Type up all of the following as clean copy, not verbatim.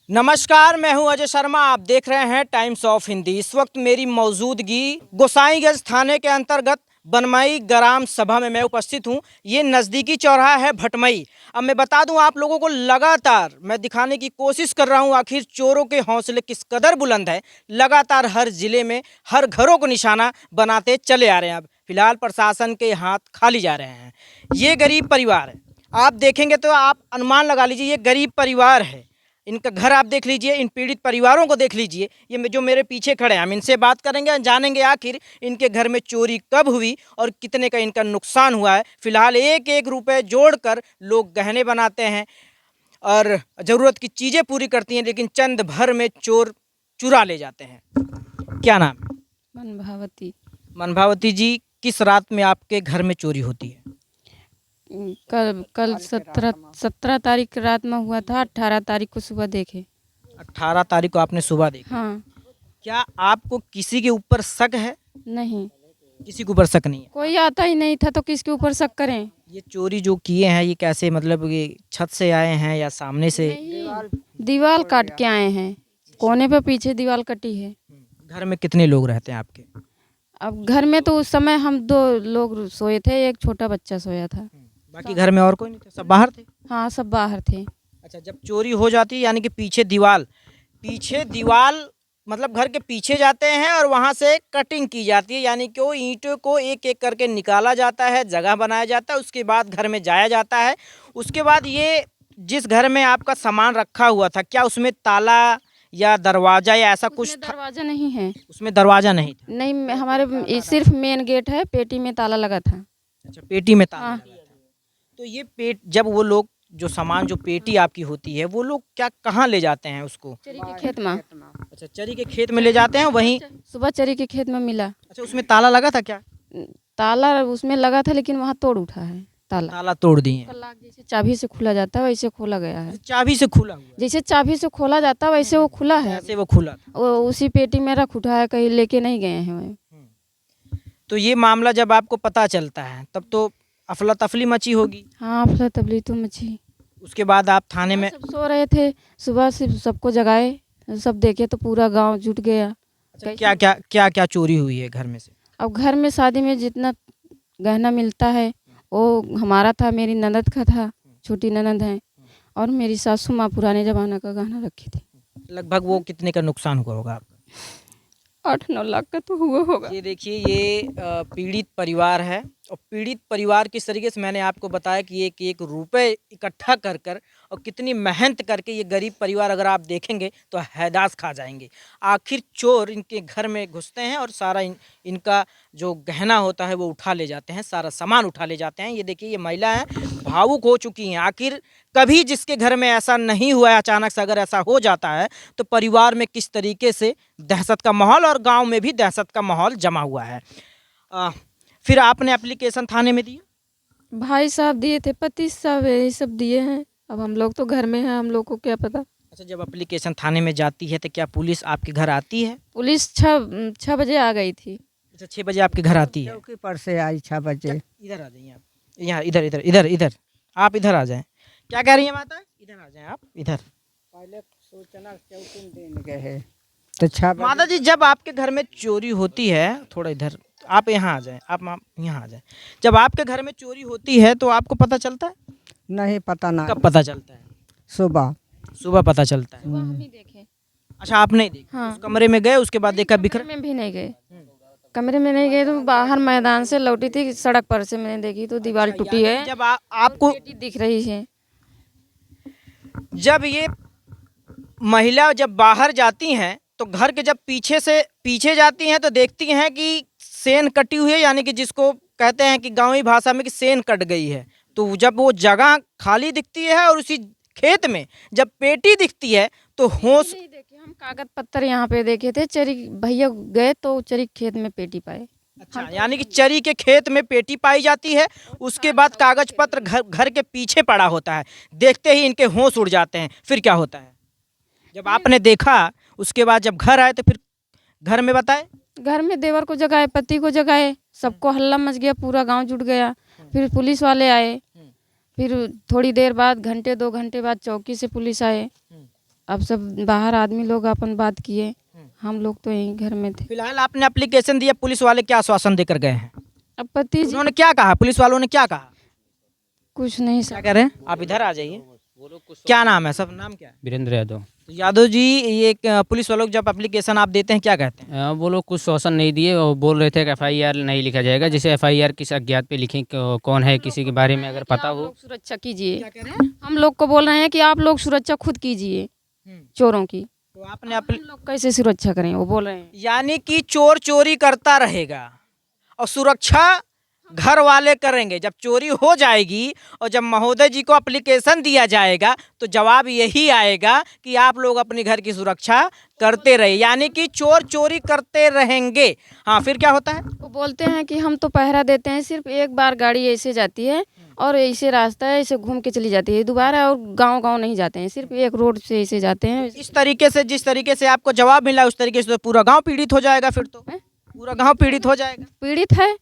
नमस्कार, मैं हूं अजय शर्मा। आप देख रहे हैं टाइम्स ऑफ हिंदी। इस वक्त मेरी मौजूदगी गोसाईगंज थाने के अंतर्गत बनमई ग्राम सभा में मैं उपस्थित हूं। ये नज़दीकी चौराहा है भटमई। अब मैं बता दूं आप लोगों को, लगातार मैं दिखाने की कोशिश कर रहा हूं आखिर चोरों के हौसले किस कदर बुलंद है। लगातार हर जिले में हर घरों को निशाना बनाते चले आ रहे हैं। अब फिलहाल प्रशासन के हाथ खाली जा रहे हैं। ये गरीब परिवार है, आप देखेंगे तो आप अनुमान लगा लीजिए ये गरीब परिवार है। इनका घर आप देख लीजिए, इन पीड़ित परिवारों को देख लीजिए। ये जो मेरे पीछे खड़े हैं, हम इनसे बात करेंगे, जानेंगे आखिर इनके घर में चोरी कब हुई और कितने का इनका नुकसान हुआ है। फिलहाल एक एक रुपए जोड़कर लोग गहने बनाते हैं और ज़रूरत की चीज़ें पूरी करती हैं, लेकिन चंद भर में चोर चुरा ले जाते हैं। क्या नाम है? मनभावती। मनभावती जी, किस रात में आपके घर में चोरी होती है? कल कल 17 तारीख रात में हुआ था। 18 तारीख को सुबह देखे। 18 तारीख को आपने सुबह देखा। हाँ। क्या आपको किसी के ऊपर शक है? नहीं, किसी के ऊपर शक नहीं है। कोई आता ही नहीं था तो किसके ऊपर शक करें। ये चोरी जो किए हैं ये कैसे, मतलब ये छत से आए हैं या सामने से? दीवार काट के आए हैं, कोने पे पीछे दीवार कटी है। घर में कितने लोग रहते हैं आपके? अब घर में तो उस समय हम 2 लोग सोए थे, एक छोटा बच्चा सोया था। बाकी घर में और कोई नहीं था, सब बाहर थे? हाँ, सब बाहर थे। अच्छा, जब चोरी हो जाती है यानी कि पीछे दीवार मतलब घर के पीछे जाते हैं और वहाँ से कटिंग की जाती है, यानी कि वो ईंटों को एक एक करके निकाला जाता है, जगह बनाया जाता है, उसके बाद घर में जाया जाता है। उसके बाद ये जिस घर में आपका सामान रखा हुआ था, क्या उसमें ताला या दरवाजा या ऐसा कुछ था? दरवाजा नहीं है। उसमें दरवाजा नहीं था? नहीं, हमारे सिर्फ मेन गेट है, पेटी में ताला लगा था। अच्छा, पेटी में ताला हाँ। लगा था। तो ये जब वो लोग जो सामान जो पेटी आपकी होती है वो लोग क्या कहाँ ले जाते हैं उसको? चरी के खेत में। अच्छा, चरी के खेत में ले जाते हैं वहीं? सुबह चरी के खेत में मिला। अच्छा, उसमें ताला लगा था क्या? ताला उसमें लगा था, लेकिन वहाँ तोड़ उठा है ताला। ताला तोड़ दिए? लॉक जैसे चाबी से खुला जाता है वैसे खोला गया है। चाबी से खुला हुआ? जैसे चाबी से खोला जाता है वैसे वो खुला है। ऐसे वो खुला था। वो उसी पेटी में रख उठा है, कहीं लेके नहीं गए हैं वो। तो ये मामला जब आपको पता चलता है तब तो अफला तफली मची होगी? हाँ, अफला तफली तो मची। उसके बाद आप थाने में? सब सो रहे थे, सुबह से सबको जगाए, सब देखे तो पूरा गांव जुट गया। अच्छा, क्या क्या चोरी हुई है घर में से? अब घर में शादी में जितना गहना मिलता है वो हमारा था, मेरी ननद का था, छोटी ननद है, और मेरी सासू माँ पुराने ज़माना का गहना रखी थी। लगभग वो कितने का नुकसान हुआ होगा आपका? 8-9 लाख का तो हुआ होगा। ये देखिए, ये पीड़ित परिवार है और पीड़ित परिवार किस तरीके से, मैंने आपको बताया कि एक एक रुपए इकट्ठा कर कर और कितनी मेहनत करके ये गरीब परिवार, अगर आप देखेंगे तो हैदास खा जाएंगे। आखिर चोर इनके घर में घुसते हैं और सारा इनका जो गहना होता है वो उठा ले जाते हैं, सारा सामान उठा ले जाते हैं। ये देखिए, ये महिला है, भावुक हो चुकी हैं। आखिर कभी जिसके घर में ऐसा नहीं हुआ है, अचानक से अगर ऐसा हो जाता है तो परिवार में किस तरीके से दहशत का माहौल और गांव में भी दहशत का माहौल जमा हुआ है। फिर आपने एप्लीकेशन थाने में दिया? भाई साहब दिए थे, पति साहब यही सब दिए हैं। अब हम लोग तो घर में हैं, हम लोग को क्या पता। अच्छा, जब एप्लीकेशन थाने में जाती है तो क्या पुलिस आपके घर आती है? पुलिस 6 बजे आ गई थी। अच्छा, 6 बजे आपके घर आती है? चौकी पर से आई 6 बजे। इधर आ जाइए आप, यहाँ इधर इधर इधर इधर आप इधर आ जाएं। क्या कह रही हैं माता? इधर आ जाएं आप, इधर। पहले सूचना चौकी देने गए हैं तो 6 बजे। माता जी, जब आपके घर में चोरी होती है, थोड़ा इधर आप यहाँ आ जाएं, आप यहाँ आ जाएं। जब आपके घर में चोरी होती है तो आपको पता चलता है? नहीं पता ना। कब पता चलता है? सुबह। सुबह पता चलता है। हम ही देखे। अच्छा, आप नहीं देखा? हाँ। उस कमरे में गए, उसके बाद देखा बिखर? कमरे में भी नहीं गए। कमरे में नहीं गए तो बाहर मैदान से लौटी थी, सड़क पर से मैंने देखी तो दीवार टूटी है। जब आपको पेटी दिख रही है। जब ये महिला जब बाहर जाती हैं तो घर के जब पीछे जाती हैं तो देखती हैं कि सेन कटी हुई है, यानी कि जिसको कहते हैं कि गांवी भाषा में कि सेन कट गई है। तो जब वो जगह खाली दिखती है और उसी खेत में जब पेटी दिखती है तो होश। नहीं देखे, हम कागज पत्थर यहाँ पे देखे थे। चरी भैया गए तो चरी खेत में पेटी पाए। अच्छा, यानी कि चरी के खेत में पेटी पाई जाती है, उसके बाद कागज पत्र घर के पीछे पड़ा होता है। देखते ही इनके होश उड़ जाते हैं। फिर क्या होता है? जब आपने देखा उसके बाद जब घर आए तो फिर घर में बताए? घर में देवर को जगाए, पति को जगाए, सबको हल्ला मच गया, पूरा गांव जुट गया। फिर पुलिस वाले आए, फिर थोड़ी देर बाद, 1-2 घंटे बाद चौकी से पुलिस आए। अब सब बाहर आदमी लोग अपन बात किए, हम लोग तो यहीं घर में थे। फिलहाल आपने एप्लीकेशन दिया, पुलिस वाले क्या आश्वासन देकर गए हैं? अब पति जी उन्होंने क्या कहा, पुलिस वालों ने क्या कहा? कुछ नहीं क्या सब। कह रहे हैं? आप इधर आ जाइए। क्या नाम है? सब नाम क्या है? वीरेंद्र यादव। तो यादव जी, ये पुलिस वालों को जब एप्लीकेशन आप देते हैं क्या कहते हैं? वो लोग कुछ शोषण नहीं दिए और बोल रहे थे कि एफआईआर नहीं लिखा जाएगा। जैसे एफआईआर किस अज्ञात पे लिखें, कौन है, किसी के बारे में अगर पता आप हो। लोग सुरक्षा कीजिए। क्या कह रहे हैं? हम लोग को बोल रहे हैं कि आप लोग सुरक्षा खुद कीजिए चोरों की। तो आपने हम लोग कैसे सुरक्षा करें, वो बोल रहे हैं। यानी कि चोर चोरी करता रहेगा और सुरक्षा घर वाले करेंगे। जब चोरी हो जाएगी और जब महोदय जी को एप्लीकेशन दिया जाएगा तो जवाब यही आएगा कि आप लोग अपने घर की सुरक्षा करते रहे, यानी कि चोर चोरी करते रहेंगे। हाँ, फिर क्या होता है? वो बोलते हैं कि हम तो पहरा देते हैं, सिर्फ एक बार गाड़ी ऐसे जाती है और ऐसे रास्ता है, ऐसे घूम के चली जाती है, दोबारा और गांव नहीं जाते हैं, सिर्फ एक रोड से ऐसे जाते हैं। इस तरीके से, जिस तरीके से आपको जवाब मिला उस तरीके से तो पूरा गांव पीड़ित हो जाएगा। फिर तो पूरा गांव पीड़ित हो जाएगा। पीड़ित है,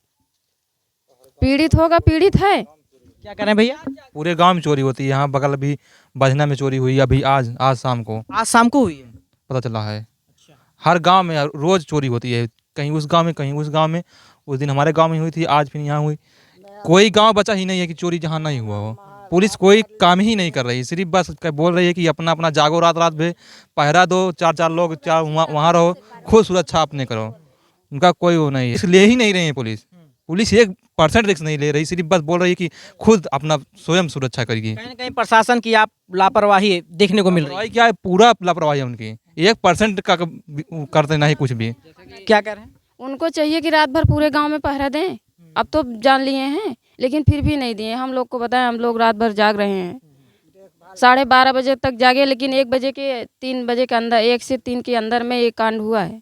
पीड़ित होगा, पीड़ित है। क्या करें भैया? पूरे गांव में चोरी होती है। यहाँ बगल अभी बजना में चोरी हुई, अभी आज शाम को आज शाम को हुई है? पता चला है। हर गांव में रोज चोरी होती है, कहीं उस गांव में, कहीं उस गांव में। उस दिन हमारे गांव में हुई थी, आज फिर यहाँ हुई। कोई गांव बचा ही नहीं है कि चोरी जहाँ नहीं हुआ हो। पुलिस कोई काम ही नहीं कर रही, सिर्फ बस बोल रही है कि अपना अपना जागो, रात रात में पहरा दो, चार लोग वहाँ रहो, खुद सुरक्षा अपने करो। उनका कोई वो नहीं है, इसलिए ही नहीं रही है पुलिस 1% रिस्क नहीं ले रही, सिर्फ बस बोल रही है कि खुद अपना स्वयं सुरक्षा करिए। कहीं ना कहीं प्रशासन की आप लापरवाही देखने को मिल रही है। क्या है, पूरा लापरवाही है उनकी। 1% का करते नहीं कुछ भी। क्या कर रहे हैं? उनको चाहिए कि रात भर पूरे गांव में पहरा दें। अब तो जान लिए हैं, लेकिन फिर भी नहीं दिए। हम लोग को पता है, हम लोग रात भर जाग रहे हैं, 12:30 बजे तक जागे, लेकिन 1 बजे के 3 बजे के अंदर, 1 से 3 के अंदर में ये कांड हुआ है।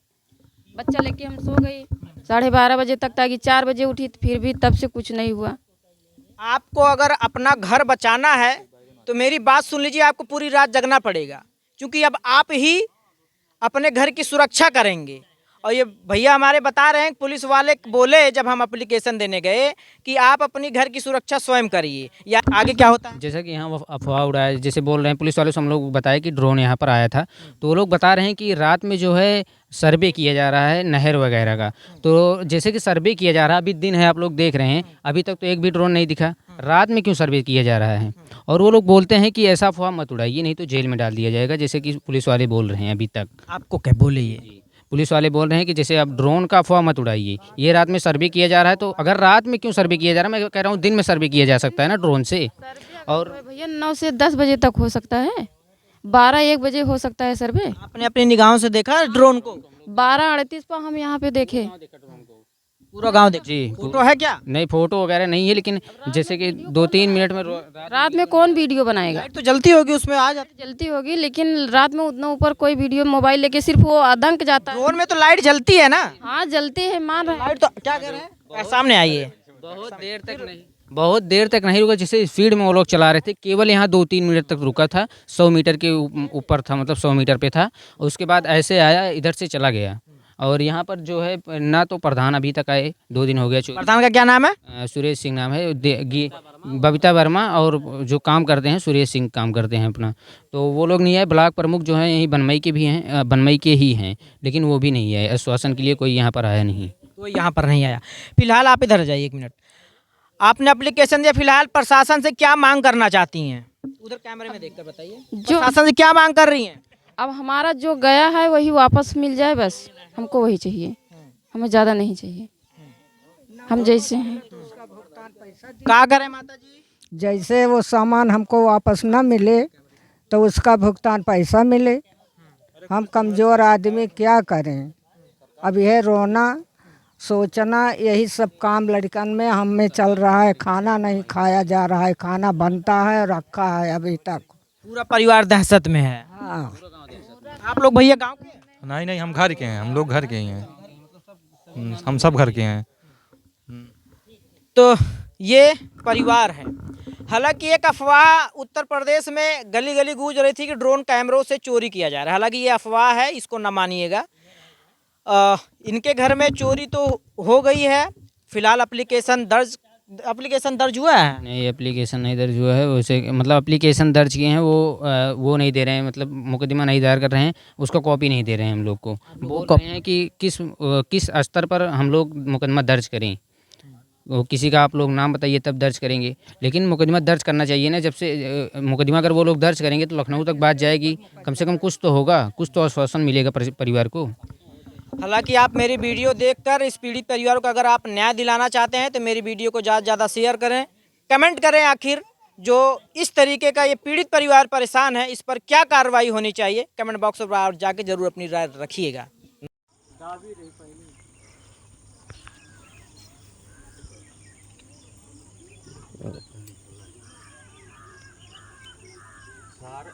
बच्चा लेके हम सो गई 12:30 बजे तक, ताकि 4 बजे उठी, फिर भी तब से कुछ नहीं हुआ। आपको अगर अपना घर बचाना है तो मेरी बात सुन लीजिए, आपको पूरी रात जगना पड़ेगा, क्योंकि अब आप ही अपने घर की सुरक्षा करेंगे। और ये भैया हमारे बता रहे हैं, पुलिस वाले बोले जब हम एप्लीकेशन देने गए कि आप अपनी घर की सुरक्षा स्वयं करिए। या आगे क्या होता है? जैसा कि यहाँ वो अफवाह उड़ाया, जैसे बोल रहे हैं पुलिस वालों से, हम लोग बताया कि ड्रोन यहाँ पर आया था, तो वो लोग बता रहे हैं कि रात में जो है सर्वे किया जा रहा है नहर वगैरह का। तो जैसे कि सर्वे किया जा रहा है, अभी दिन है, आप लोग देख रहे हैं, अभी तक तो एक भी ड्रोन नहीं दिखा। रात में क्यों सर्वे किया जा रहा है? और वो लोग बोलते हैं कि ऐसा अफवाह मत उड़ाइए, नहीं तो जेल में डाल दिया जाएगा, जैसे कि पुलिस वाले बोल रहे हैं अभी तक। आपको क्या बोले ये? पुलिस वाले बोल रहे हैं कि जैसे अब ड्रोन का अफवाह मत उड़ाइए, ये रात में सर्वे किया जा रहा है, तो अगर रात में क्यों सर्वे किया जा रहा है? मैं कह रहा हूँ दिन में सर्वे किया जा सकता है ना ड्रोन से। और भैया 9 से 10 बजे तक हो सकता है, 12-1 बजे हो सकता है सर्वे। आपने अपनी निगाहों से देखा ड्रोन को? 12:38 पर हम यहाँ पे देखे। पूरा गांव देख जी, फोटो है क्या? नहीं, फोटो वगैरह नहीं है, लेकिन जैसे कि 2-3 मिनट में रात में कौन वीडियो बनाएगा? लाइट तो जलती होगी, उसमें आ जाती। जलती होगी, लेकिन रात में उतना ऊपर कोई वीडियो मोबाइल लेके, सिर्फ वो आदंक जाता है। ड्रोन में तो लाइट जलती है ना? हाँ जलती है, मान रहा है। लाइट तो क्या कह रहे हैं? सामने आइए। बहुत देर तक नहीं रुका, जैसे स्पीड में वो लोग चला रहे थे, केवल यहाँ 2-3 मिनट तक रुका था। 100 मीटर के ऊपर था, मतलब 100 मीटर पे था। उसके बाद ऐसे आया, इधर से चला गया। और यहाँ पर जो है ना, तो प्रधान अभी तक आए, 2 दिन हो गया। प्रधान का क्या नाम है? सुरेश सिंह नाम है, बबीता वर्मा, और जो काम करते हैं सुरेश सिंह काम करते हैं अपना, तो वो लोग नहीं आए। ब्लॉक प्रमुख जो हैं यहीं बनमई के भी हैं, बनमई के ही हैं, लेकिन वो भी नहीं आए। आश्वासन के लिए कोई यहाँ पर आया नहीं। कोई यहाँ पर नहीं आया। फिलहाल आप इधर जाइए 1 मिनट। आपने एप्लीकेशन दिया, फिलहाल प्रशासन से क्या मांग करना चाहती हैं? उधर कैमरे में देखकर बताइए, प्रशासन से क्या मांग कर रही हैं? अब हमारा जो गया है वही वापस मिल जाए, बस हमको वही चाहिए, हमें ज़्यादा नहीं चाहिए। हम जैसे हैं क्या करें माता जी? जैसे वो सामान हमको वापस न मिले तो उसका भुगतान पैसा मिले। हम कमज़ोर आदमी क्या करें? अब यह रोना सोचना, यही सब काम लड़कन में हम में चल रहा है। खाना नहीं खाया जा रहा है, खाना बनता है रखा है अभी तक। पूरा परिवार दहशत में है। हाँ, आप लोग भैया गांव के हैं? नहीं, हम घर के हैं, हम लोग घर के ही हैं, हम सब घर के हैं। तो ये परिवार है। हालांकि एक अफवाह उत्तर प्रदेश में गली गली गूंज रही थी कि ड्रोन कैमरों से चोरी किया जा रहा है। हालांकि ये अफवाह है, इसको न मानिएगा। इनके घर में चोरी तो हो गई है। फिलहाल एप्लीकेशन दर्ज एप्लीकेशन दर्ज हुआ है? नहीं, एप्लीकेशन नहीं दर्ज हुआ है। वैसे मतलब एप्लीकेशन दर्ज किए हैं, वो नहीं दे रहे हैं, मतलब मुकदमा नहीं दायर कर रहे हैं, उसका कॉपी नहीं दे रहे हैं हम लोग को। बोल रहे हैं कि किस स्तर पर हम लोग मुकदमा दर्ज करें, वो किसी का आप लोग नाम बताइए तब दर्ज करेंगे। लेकिन मुकदमा दर्ज करना चाहिए ना, जब से मुकदमा अगर वो लोग दर्ज करेंगे तो लखनऊ तक बात जाएगी, कम से कम कुछ तो होगा, कुछ तो आश्वासन मिलेगा परिवार को। हालांकि आप मेरी वीडियो देखकर इस पीड़ित परिवार को अगर आप न्याय दिलाना चाहते हैं तो मेरी वीडियो को ज़्यादा से ज़्यादा शेयर करें, कमेंट करें। आखिर जो इस तरीके का ये पीड़ित परिवार परेशान है, इस पर क्या कार्रवाई होनी चाहिए, कमेंट बॉक्स में आप जाके जरूर अपनी राय रखिएगा।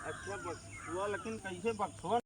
अच्छा बक्सुआ, लेकिन कैसे बक्सुआ